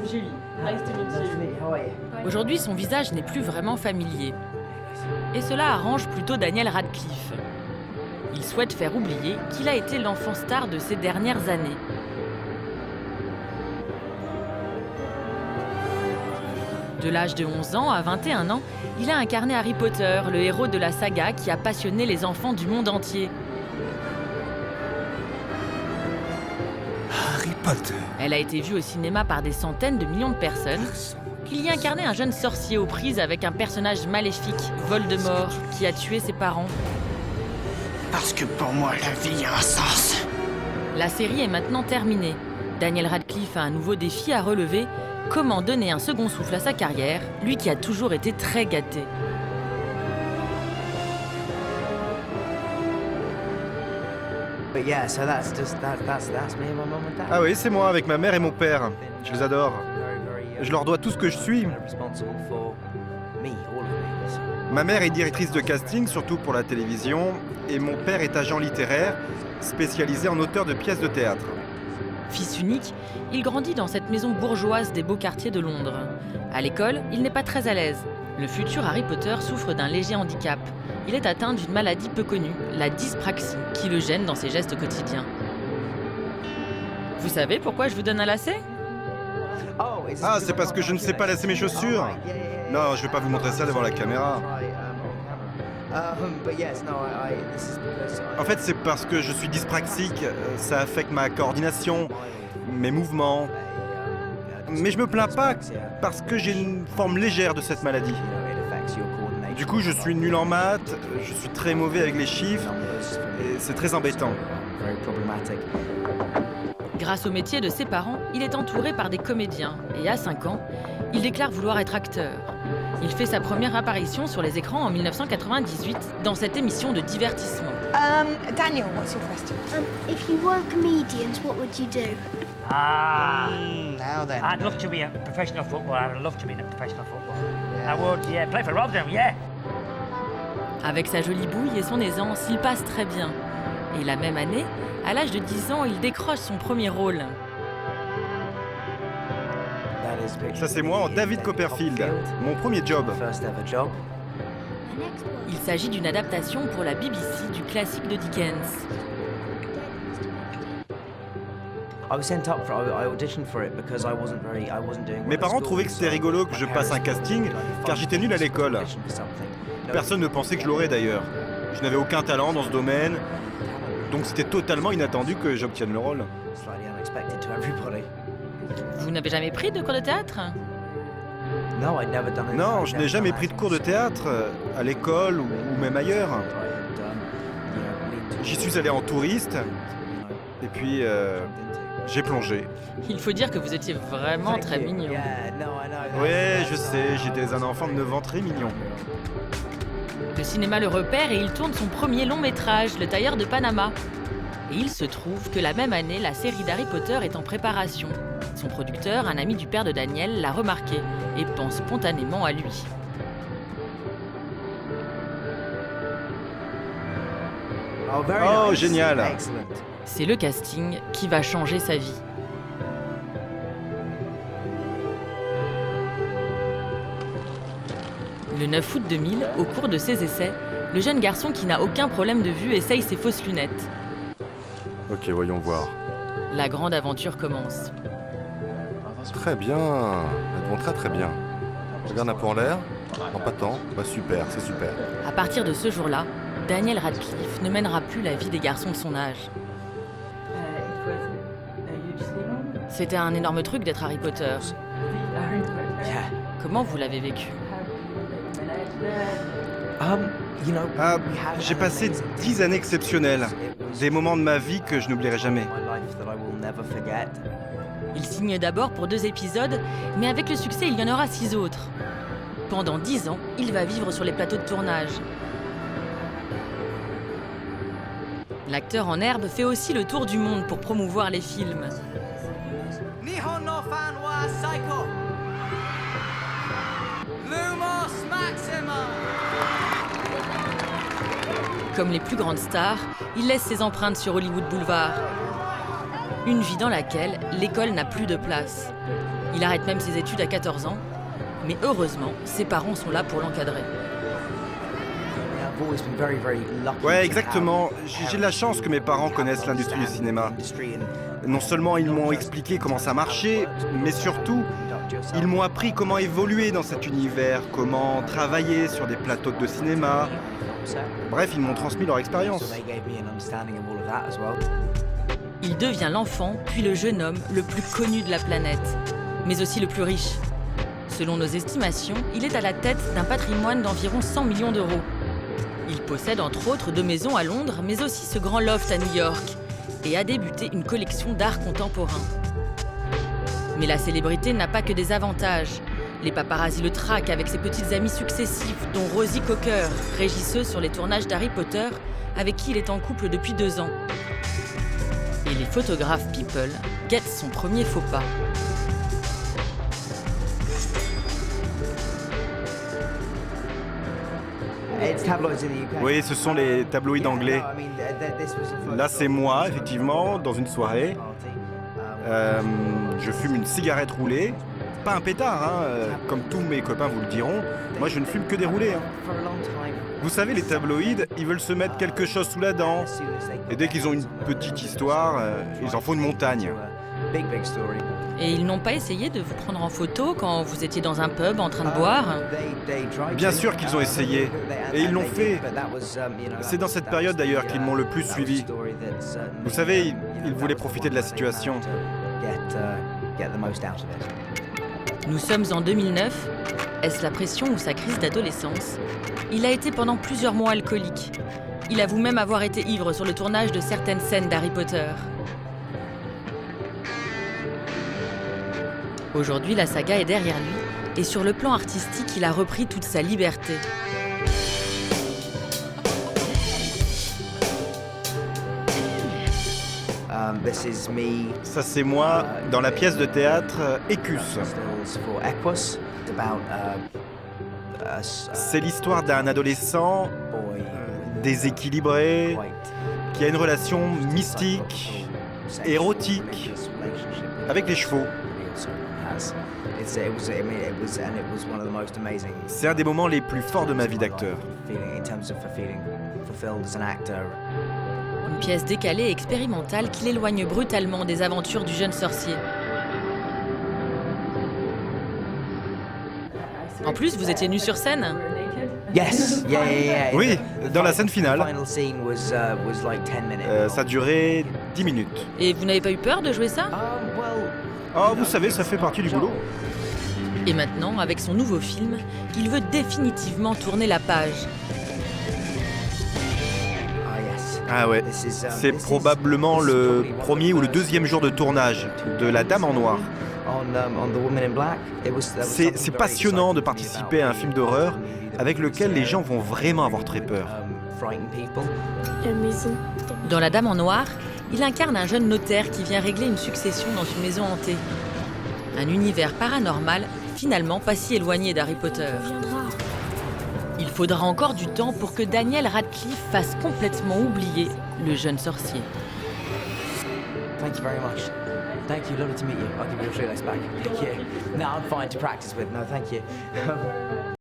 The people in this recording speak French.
Julie. Nice to meet you. Aujourd'hui, son visage n'est plus vraiment familier. Et cela arrange plutôt Daniel Radcliffe. Il souhaite faire oublier qu'il a été l'enfant star de ces dernières années. De l'âge de 11 ans à 21 ans, il a incarné Harry Potter, le héros de la saga qui a passionné les enfants du monde entier. Harry Potter. Elle a été vue au cinéma par des centaines de millions de personnes. Il y incarnait un jeune sorcier aux prises avec un personnage maléfique, Voldemort, qui a tué ses parents. Parce que pour moi, la vie a un sens. La série est maintenant terminée. Daniel Radcliffe a un nouveau défi à relever. Comment donner un second souffle à sa carrière, lui qui a toujours été très gâté. Ah oui, c'est moi, avec ma mère et mon père. Je les adore. Je leur dois tout ce que je suis. Ma mère est directrice de casting, surtout pour la télévision, et mon père est agent littéraire, spécialisé en auteur de pièces de théâtre. Fils unique, il grandit dans cette maison bourgeoise des beaux quartiers de Londres. À l'école, il n'est pas très à l'aise. Le futur Harry Potter souffre d'un léger handicap. Il est atteint d'une maladie peu connue, la dyspraxie, qui le gêne dans ses gestes quotidiens. Vous savez pourquoi je vous donne un lacet ? Ah, c'est parce que je ne sais pas lasser mes chaussures. Non, je vais pas vous montrer ça devant la caméra. En fait, c'est parce que je suis dyspraxique. Ça affecte ma coordination, mes mouvements. Mais je me plains pas parce que j'ai une forme légère de cette maladie. Du coup, je suis nul en maths, je suis très mauvais avec les chiffres, et c'est très embêtant. Grâce au métier de ses parents, il est entouré par des comédiens et à 5 ans, il déclare vouloir être acteur. Il fait sa première apparition sur les écrans en 1998 dans cette émission de divertissement. Daniel, what's your question? If you weren't comedians, what would you do? Now then. I'd love to be a professional footballer. I'd love to be a professional footballer. I would, yeah, play for Rotherham, yeah. Avec sa jolie bouille et son aisance, il passe très bien. Et la même année, à l'âge de 10 ans, il décroche son premier rôle. Ça, c'est moi en David Copperfield, mon premier job. Il s'agit d'une adaptation pour la BBC du classique de Dickens. Mes parents trouvaient que c'était rigolo que je passe un casting, car j'étais nul à l'école. Personne ne pensait que je l'aurais d'ailleurs. Je n'avais aucun talent dans ce domaine, donc c'était totalement inattendu que j'obtienne le rôle. Vous n'avez jamais pris de cours de théâtre ? Non, je n'ai jamais pris de cours de théâtre, à l'école ou même ailleurs. J'y suis allé en touriste, et puis j'ai plongé. Il faut dire que vous étiez vraiment très mignon. Ouais, je sais, j'étais un enfant de 9 ans très mignon. Le cinéma le repère et il tourne son premier long métrage, Le Tailleur de Panama. Et il se trouve que la même année, la série d'Harry Potter est en préparation. Son producteur, un ami du père de Daniel, l'a remarqué et pense spontanément à lui. Oh, génial! C'est le casting qui va changer sa vie. Le 9 août 2000, au cours de ses essais, le jeune garçon qui n'a aucun problème de vue essaye ses fausses lunettes. Ok, voyons voir. La grande aventure commence. Très bien. Elles vont très très bien. Regarde un peu en l'air. Non, pas tant. Bah super, c'est super. À partir de ce jour-là, Daniel Radcliffe ne mènera plus la vie des garçons de son âge. C'était un énorme truc d'être Harry Potter. Comment vous l'avez vécu ? J'ai passé 10 années exceptionnelles, des moments de ma vie que je n'oublierai jamais. Il signe d'abord pour 2 épisodes, mais avec le succès, il y en aura 6 autres. Pendant 10 ans, il va vivre sur les plateaux de tournage. L'acteur en herbe fait aussi le tour du monde pour promouvoir les films. Nihon no fan wa Saiko. Lumos Maxima. Comme les plus grandes stars, il laisse ses empreintes sur Hollywood Boulevard. Une vie dans laquelle l'école n'a plus de place. Il arrête même ses études à 14 ans, mais heureusement, ses parents sont là pour l'encadrer. Ouais, exactement. J'ai de la chance que mes parents connaissent l'industrie du cinéma. Non seulement ils m'ont expliqué comment ça marchait, mais surtout, ils m'ont appris comment évoluer dans cet univers, comment travailler sur des plateaux de cinéma. Bref, ils m'ont transmis leur expérience. Il devient l'enfant, puis le jeune homme le plus connu de la planète, mais aussi le plus riche. Selon nos estimations, il est à la tête d'un patrimoine d'environ 100 millions d'euros. Il possède entre autres 2 maisons à Londres, mais aussi ce grand loft à New York, et a débuté une collection d'art contemporain. Mais la célébrité n'a pas que des avantages. Les paparazzis le traquent avec ses petites amies successifs, dont Rosie Cocker, régisseuse sur les tournages d'Harry Potter, avec qui il est en couple depuis 2 ans. Et les photographes People guettent son premier faux pas. Oui, ce sont les tabloïds anglais. Là, c'est moi, effectivement, dans une soirée. Je fume une cigarette roulée. Pas un pétard, hein, comme tous mes copains vous le diront. Moi, je ne fume que des roulés. Hein. Vous savez, les tabloïds, ils veulent se mettre quelque chose sous la dent. Et dès qu'ils ont une petite histoire, ils en font une montagne. Et ils n'ont pas essayé de vous prendre en photo quand vous étiez dans un pub en train de boire? Bien sûr qu'ils ont essayé, et ils l'ont fait. C'est dans cette période d'ailleurs qu'ils m'ont le plus suivi. Vous savez, ils voulaient profiter de la situation. Nous sommes en 2009. Est-ce la pression ou sa crise d'adolescence? Il a été pendant plusieurs mois alcoolique. Il avoue même avoir été ivre sur le tournage de certaines scènes d'Harry Potter. Aujourd'hui, la saga est derrière lui, et sur le plan artistique, il a repris toute sa liberté. Ça, c'est moi dans la pièce de théâtre Equus. C'est l'histoire d'un adolescent déséquilibré, qui a une relation mystique, érotique, avec les chevaux. C'est un des moments les plus forts de ma vie d'acteur. Une pièce décalée et expérimentale qui l'éloigne brutalement des aventures du jeune sorcier. En plus, vous étiez nu sur scène? Oui, dans la scène finale. Ça durait 10 minutes. Et vous n'avez pas eu peur de jouer ça? Oh, vous savez, ça fait partie du boulot. Et maintenant, avec son nouveau film, il veut définitivement tourner la page. Ah ouais, c'est probablement le premier ou le deuxième jour de tournage de La Dame en Noir. C'est passionnant de participer à un film d'horreur avec lequel les gens vont vraiment avoir très peur. Dans La Dame en Noir, il incarne un jeune notaire qui vient régler une succession dans une maison hantée. Un univers paranormal finalement pas si éloigné d'Harry Potter. Il faudra encore du temps pour que Daniel Radcliffe fasse complètement oublier le jeune sorcier. Thank you very much. Thank you, lovely to meet you. I'll give you a shoelace back. Thank you. No, I'm fine to practice with. No, thank you.